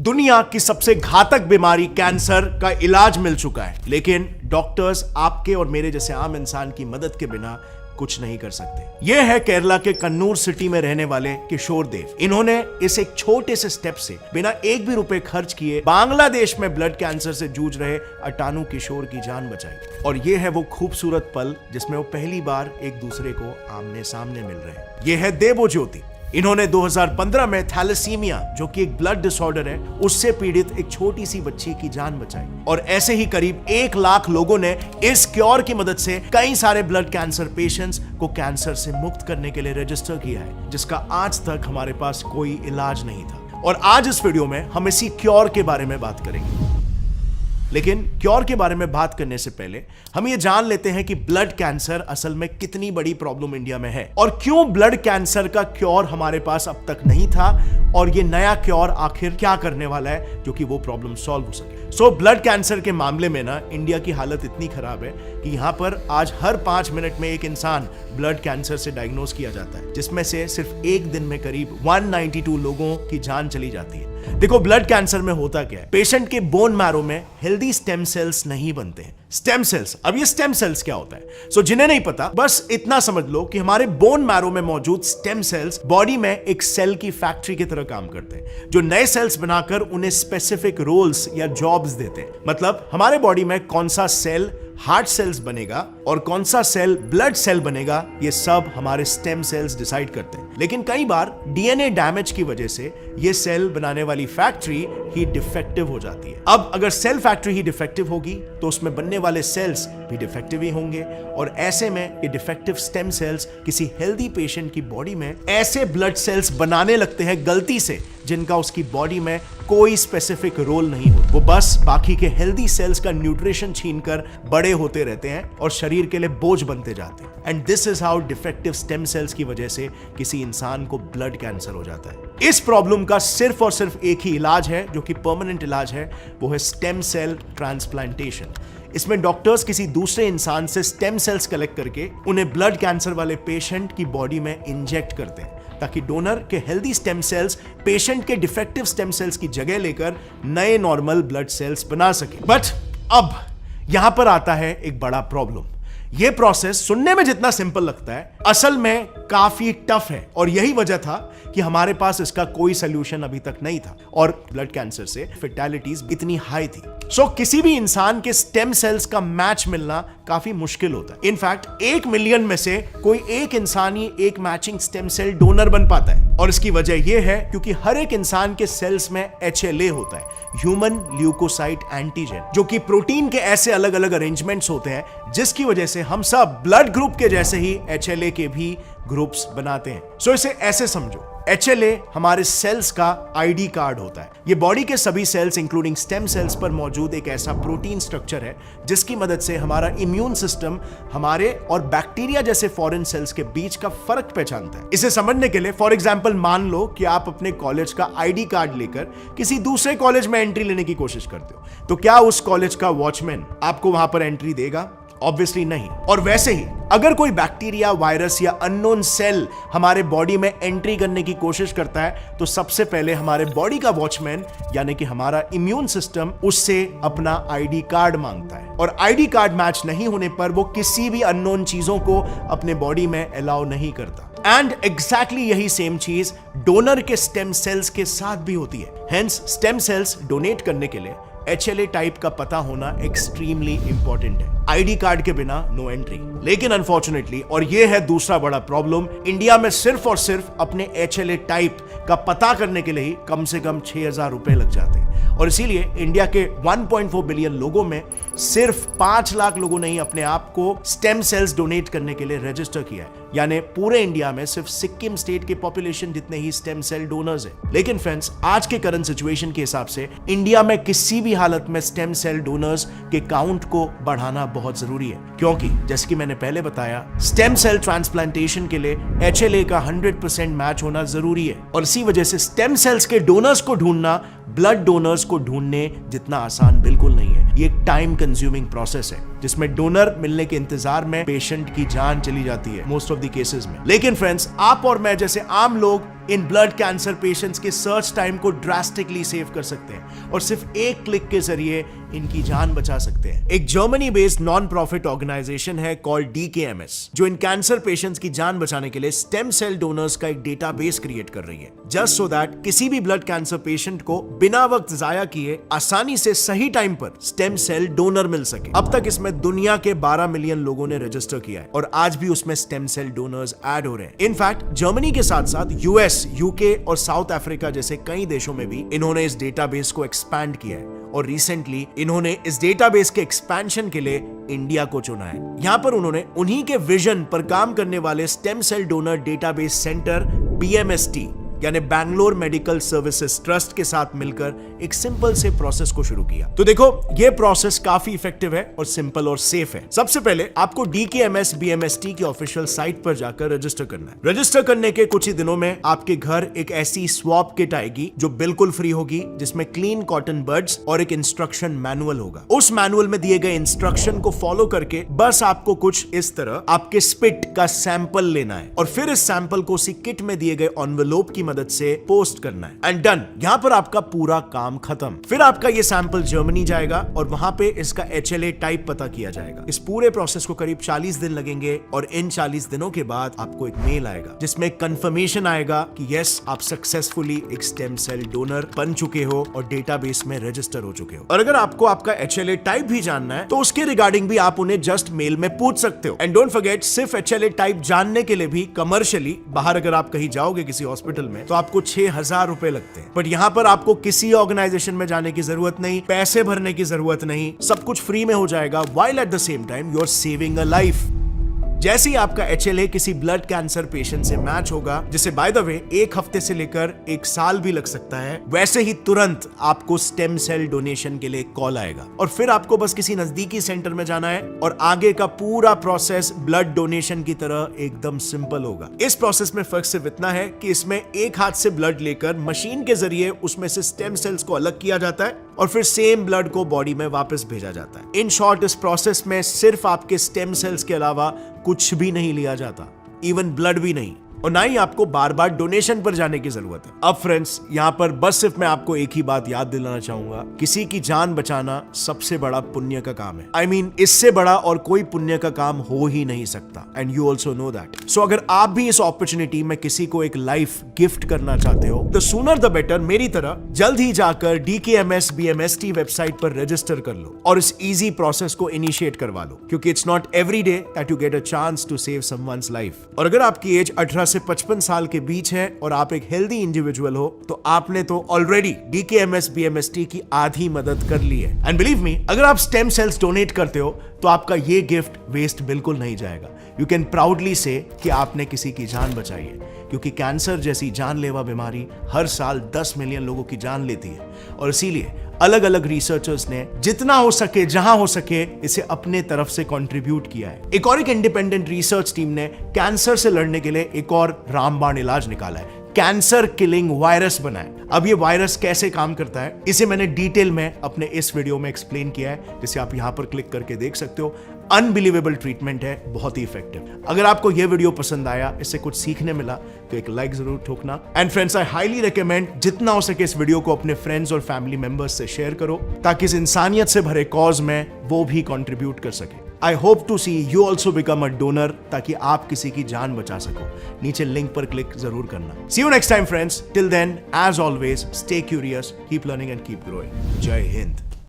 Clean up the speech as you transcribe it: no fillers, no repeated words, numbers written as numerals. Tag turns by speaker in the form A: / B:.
A: दुनिया की सबसे घातक बीमारी कैंसर का इलाज मिल चुका है, लेकिन डॉक्टर्स आपके और मेरे जैसे आम इंसान की मदद के बिना कुछ नहीं कर सकते। यह है केरला के कन्नूर सिटी में रहने वाले किशोर देव। इन्होंने इस एक छोटे से स्टेप से बिना एक भी रुपए खर्च किए बांग्लादेश में ब्लड कैंसर से जूझ रहे 98 किशोर की जान बचाई। और यह है वो खूबसूरत पल जिसमें वो पहली बार एक दूसरे को आमने सामने मिल रहे हैं। यह है देबो ज्योति। इन्होंने 2015 में थैलेसीमिया, जो कि एक ब्लड डिसऑर्डर है, उससे पीड़ित एक छोटी सी बच्ची की जान बचाई। और ऐसे ही करीब 1 लाख लोगों ने इस क्योर की मदद से कई सारे ब्लड कैंसर पेशेंट्स को कैंसर से मुक्त करने के लिए रजिस्टर किया है, जिसका आज तक हमारे पास कोई इलाज नहीं था। और आज इस वीडियो में हम इसी क्योर के बारे में बात करेंगे। लेकिन क्योर के बारे में बात करने से पहले हम ये जान लेते हैं कि ब्लड कैंसर असल में कितनी बड़ी प्रॉब्लम इंडिया में है और क्यों ब्लड कैंसर का क्योर हमारे पास अब तक नहीं था, और ये नया क्योर आखिर क्या करने वाला है जो कि वो प्रॉब्लम सॉल्व हो सके। ब्लड कैंसर के मामले में ना इंडिया की हालत इतनी खराब है कि यहां पर आज हर 5 मिनट में एक इंसान ब्लड कैंसर से डायग्नोज किया जाता है, जिसमें से सिर्फ एक दिन में करीब 192 लोगों की जान चली जाती है। देखो, ब्लड कैंसर में होता क्या है, पेशेंट के बोन मैरो में हेल्दी स्टेम सेल्स नहीं बनते हैं। स्टेम सेल्स, अब ये स्टेम सेल्स क्या होता है? जिन्हें नहीं पता, बस इतना समझ लो कि हमारे बोन मैरो में मौजूद स्टेम सेल्स बॉडी में एक सेल की फैक्ट्री की तरह काम करते हैं, जो नए सेल्स बनाकर उन्हें स्पेसिफिक रोल्स या जॉब्स देते हैं। मतलब हमारे बॉडी में कौन सा सेल हार्ट सेल्स बनेगा और कौन सा सेल ब्लड सेल बनेगा, ये सब हमारे स्टेम सेल्स डिसाइड करते हैं। लेकिन कई बार डीएनए डैमेज की वजह से ये सेल बनाने वाली फैक्ट्री ही डिफेक्टिव हो जाती है। अब अगर सेल फैक्ट्री ही डिफेक्टिव होगी तो उसमें बनने वाले सेल्स भी डिफेक्टिव ही होंगे, और ऐसे में ये डिफेक्टिव स्टेम सेल्स किसी हेल्दी पेशेंट की बॉडी में ऐसे ब्लड सेल्स बनाने लगते हैं गलती से, जिनका उसकी बॉडी में कोई स्पेसिफिक रोल नहीं होता। वो बस बाकी के हेल्दी सेल्स का न्यूट्रिशन छीनकर बड़े होते रहते हैं और शरीर के लिए बोझ बनते जाते हैं। And this is how defective stem cells की वजह से किसी इंसान को ब्लड कैंसर हो जाता है। इस प्रॉब्लम का सिर्फ और सिर्फ एक ही इलाज है, जो कि परमानेंट इलाज है, वो है स्टेम सेल ट्रांसप्लांटेशन। इसमें डॉक्टर्स किसी दूसरे इंसान से स्टेम सेल्स कलेक्ट करके उन्हें ब्लड कैंसर वाले पेशेंट की बॉडी में इंजेक्ट करते हैं, ताकि डोनर के हेल्दी स्टेम सेल्स पेशेंट के डिफेक्टिव स्टेम सेल्स की जगह लेकर नए नॉर्मल ब्लड सेल्स बना सके। बट अब यहां पर आता है एक बड़ा प्रॉब्लम। यह प्रोसेस सुनने में जितना सिंपल लगता है, असल में काफी टफ है, और यही वजह था कि हमारे पास इसका कोई सोल्यूशन अभी तक नहीं था, और ब्लड कैंसर से फैटेलिटीज इतनी हाई थी। किसी भी इंसान के स्टेम सेल्स का मैच मिलना काफी मुश्किल होता है। इनफैक्ट 1 मिलियन में से कोई एक इंसान ही एक मैचिंग स्टेम सेल डोनर बन पाता है, और इसकी वजह यह है क्योंकि हर एक इंसान के सेल्स में HLA होता है, ह्यूमन ल्यूकोसाइट एंटीजन, जो कि प्रोटीन के ऐसे अलग अलग अरेंजमेंट्स होते हैं जिसकी वजह से हम सब ब्लड ग्रुप के जैसे ही HLA के भी ग्रुप्स बनाते हैं। इसे ऐसे समझो, HLA हमारे सेल्स का ID कार्ड होता है। ये बॉडी के सभी सेल्स इंक्लूडिंग स्टेम सेल्स पर मौजूद एक ऐसा प्रोटीन स्ट्रक्चर है जिसकी मदद से हमारा इम्यून सिस्टम हमारे और बैक्टीरिया जैसे फॉरेन सेल्स के बीच का फर्क पहचानता है। इसे समझने के लिए फॉर एग्जांपल मान लो कि आप अपने कॉलेज का ID कार्ड लेकर किसी दूसरे कॉलेज में एंट्री लेने की कोशिश करते हो, तो क्या उस कॉलेज का वॉचमैन आपको वहां पर एंट्री देगा? ऑब्वियसली नहीं। और वैसे ही अगर कोई बैक्टीरिया, वायरस या अननोन सेल हमारे बॉडी में एंट्री करने की कोशिश करता है, तो सबसे पहले हमारे बॉडी का वॉचमैन यानी कि हमारा इम्यून सिस्टम उससे अपना ID कार्ड मांगता है, और ID कार्ड मैच नहीं होने पर वो किसी भी अननोन चीजों को अपने बॉडी में अलाउ नहीं करता। एंड एग्जैक्टली यही सेम चीज डोनर के स्टेम सेल्स के साथ भी होती है। हेंस स्टेम सेल्स डोनेट करने के लिए HLA टाइप का पता होना एक्सट्रीमली इंपॉर्टेंट है। ID कार्ड के बिना नो एंट्री। लेकिन अनफॉर्चुनेटली, और यह है दूसरा बड़ा प्रॉब्लम, इंडिया में सिर्फ और सिर्फ अपने HLA टाइप का पता करने के लिए ही कम से कम 6000 रुपए लग जाते हैं, और इसीलिए इंडिया के 1.4 बिलियन लोगों में सिर्फ 5 लाख लोगों ने ही अपने आप को स्टेम सेल्स डोनेट करने के लिए रजिस्टर किया है। यानी पूरे इंडिया में सिर्फ सिक्किम स्टेट के पॉपुलेशन जितने ही स्टेम सेल डोनर्स हैं। लेकिन फ्रेंड्स, आज के करंट सिचुएशन के हिसाब से इंडिया में किसी भी हालत में स्टेम सेल डोनर्स के काउंट को बढ़ाना बहुत जरूरी है, क्योंकि जैसे कि मैंने पहले बताया, स्टेम सेल ट्रांसप्लांटेशन के लिए HLA का 100% मैच होना जरूरी है, और इसी वजह से स्टेम सेल्स के डोनर्स को ढूंढना ब्लड डोनर्स को ढूंढने जितना आसान बिल्कुल नहीं है। ये एक टाइम कंज्यूमिंग प्रोसेस है। जिसमें डोनर मिलने के इंतजार में पेशेंट की जान चली जाती है मोस्ट ऑफ द केसेस में। लेकिन फ्रेंड्स, आप और मैं जैसे आम लोग इन ब्लड कैंसर पेशेंट्स के सर्च टाइम को ड्रास्टिकली सेव कर सकते हैं और सिर्फ एक क्लिक के जरिए इनकी जान बचा सकते हैं। एक Germany based non profit organisation है कॉल्ड DKMS, जो इन कैंसर पेशेंट्स की जान बचाने के लिए स्टेम सेल डोनर्स का एक डेटाबेस क्रिएट कर रही है, जस्ट सो दैट किसी भी ब्लड कैंसर पेशेंट को बिना वक्त जाया किए आसानी से सही टाइम पर स्टेम सेल डोनर मिल सके। अब तक इसमें दुनिया के 12 मिलियन लोगों ने रजिस्टर किया है और आज भी उसमें स्टेम सेल डोनर्स ऐड हो रहे हैं। इनफैक्ट जर्मनी के साथ साथ US, UK और साउथ अफ्रीका जैसे कई देशों में भी इन्होंने इस डेटाबेस को एक्सपैंड किया है और रिसेंटली इन्होंने इस डेटाबेस के एक्सपेंशन के लिए इंडिया को चुना है। यहां पर उन्होंने उन्हीं के विजन पर काम करने वाले stem cell donor database centre BMST यानी बैंगलोर मेडिकल सर्विसेज ट्रस्ट के साथ मिलकर एक सिंपल से प्रोसेस को शुरू किया। तो देखो, ये प्रोसेस काफी इफेक्टिव है और सिंपल और सेफ है। सबसे पहले आपको DKMS BMST की ऑफिशियल साइट पर जाकर रजिस्टर करना है। रजिस्टर करने के कुछ ही दिनों में आपके घर एक ऐसी स्वैब किट आएगी जो बिल्कुल फ्री होगी, जिसमें क्लीन कॉटन बड्स और एक इंस्ट्रक्शन मैनुअल होगा। उस मैनुअल में दिए गए इंस्ट्रक्शन को फॉलो करके बस आपको कुछ इस तरह आपके स्पिट का सैंपल लेना है और फिर इस सैंपल को उसी किट में दिए गए एनवेलप की मदद से पोस्ट करना है एंड डन। यहां पर आपका पूरा काम खत्म। फिर आपका ये सैंपल जर्मनी जाएगा और वहां पे इसका HLA टाइप पता किया जाएगा। इस पूरे प्रोसेस को करीब 40 दिन लगेंगे और इन 40 दिनों के बाद आपको एक मेल आएगा जिसमें कंफर्मेशन आएगा कि यस, आप सक्सेसफुली एक स्टेम सेल डोनर बन चुके हो और डेटाबेस में रजिस्टर हो चुके हो। और अगर आपको आपका HLA टाइप भी जानना है तो उसके रिगार्डिंग भी आप उन्हें जस्ट मेल में पूछ सकते हो। एंड डोंट फॉरगेट, सिर्फ HLA टाइप जानने के लिए भी कमर्शियली बाहर अगर आप कहीं जाओगे किसी हॉस्पिटल में तो आपको 6,000 रुपए लगते हैं। बट यहाँ पर आपको किसी ऑर्गेनाइजेशन में जाने की जरूरत नहीं, पैसे भरने की जरूरत नहीं, सब कुछ फ्री में हो जाएगा, while at the same time you are saving a life। जैसे ही आपका HLA किसी ब्लड कैंसर पेशेंट से मैच होगा, जिसे बाय द वे 1 हफ्ते से लेकर 1 साल भी लग सकता है, वैसे ही तुरंत आपको स्टेम सेल डोनेशन के लिए कॉल आएगा और फिर आपको बस किसी नजदीकी सेंटर में जाना है और आगे का पूरा प्रोसेस ब्लड डोनेशन की तरह एकदम सिंपल होगा। इस प्रोसेस में फर्क सिर्फ इतना है कि इसमें एक हाथ से ब्लड लेकर मशीन के जरिए उसमें से स्टेम सेल्स को अलग किया जाता है और फिर सेम ब्लड को बॉडी में वापस भेजा जाता है। इन शॉर्ट, इस प्रोसेस में सिर्फ आपके स्टेम सेल्स के अलावा कुछ भी नहीं लिया जाता, इवन ब्लड भी नहीं, और ना ही आपको बार बार डोनेशन पर जाने की जरूरत है। अब फ्रेंड्स, यहाँ पर बस सिर्फ मैं आपको एक ही बात याद दिलाना चाहूंगा, किसी की जान बचाना सबसे बड़ा पुण्य का काम है। I mean, इससे बड़ा और कोई पुण्य का काम हो ही नहीं सकता and you also know that. So अगर आप भी इस अपॉर्चुनिटी में किसी को एक लाइफ गिफ्ट करना चाहते हो तो सूनर द बेटर, मेरी तरह जल्द ही जाकर DKMS BMST वेबसाइट पर रजिस्टर कर लो और इस इजी प्रोसेस को इनिशिएट करवा लो, क्योंकि it's not every day that you get a chance to save someone's life. और अगर आपकी एज 18 से 55 साल के बीच है और आप एक हेल्दी इंडिविजुअल हो तो आपने तो ऑलरेडी DKMS BMST की आधी मदद कर ली है। एंड बिलीव मी, अगर आप स्टेम सेल्स डोनेट करते हो तो आपका ये गिफ्ट वेस्ट बिल्कुल नहीं जाएगा। यू कैन प्राउडली से कि आपने किसी की जान बचाई है, क्योंकि कैंसर जैसी जानलेवा बीमारी हर साल 10 मिलियन लोगों की जान लेती है और इसीलिए अलग अलग रिसर्चर्स ने जितना हो सके, जहां हो सके, इसे अपने तरफ से कंट्रीब्यूट किया है। एक इंडिपेंडेंट रिसर्च टीम ने कैंसर से लड़ने के लिए एक और रामबाण इलाज निकाला है, कैंसर किलिंग वायरस बना है। अब ये वायरस कैसे काम करता है इसे मैंने डिटेल में अपने इस वीडियो में एक्सप्लेन किया है, जिसे आप यहां पर क्लिक करके देख सकते हो। अनबिलीवेबल ट्रीटमेंट है, बहुत ही इफेक्टिव। अगर आपको यह वीडियो पसंद आया, इससे कुछ सीखने मिला, तो एक लाइक जरूर ठोकना। And friends, I highly recommend जितना हो सके इस वीडियो को अपने फ्रेंड्स और फैमिली मेंबर्स से शेयर करो, ताकि इस इंसानियत से भरे कॉज में वो भी कंट्रीब्यूट कर सके। I hope to see you also become a donor, ताकि आप किसी की जान बचा सको। नीचे लिंक पर क्लिक जरूर करना। See you next time friends, till then as always stay curious, keep learning and keep growing. जय हिंद।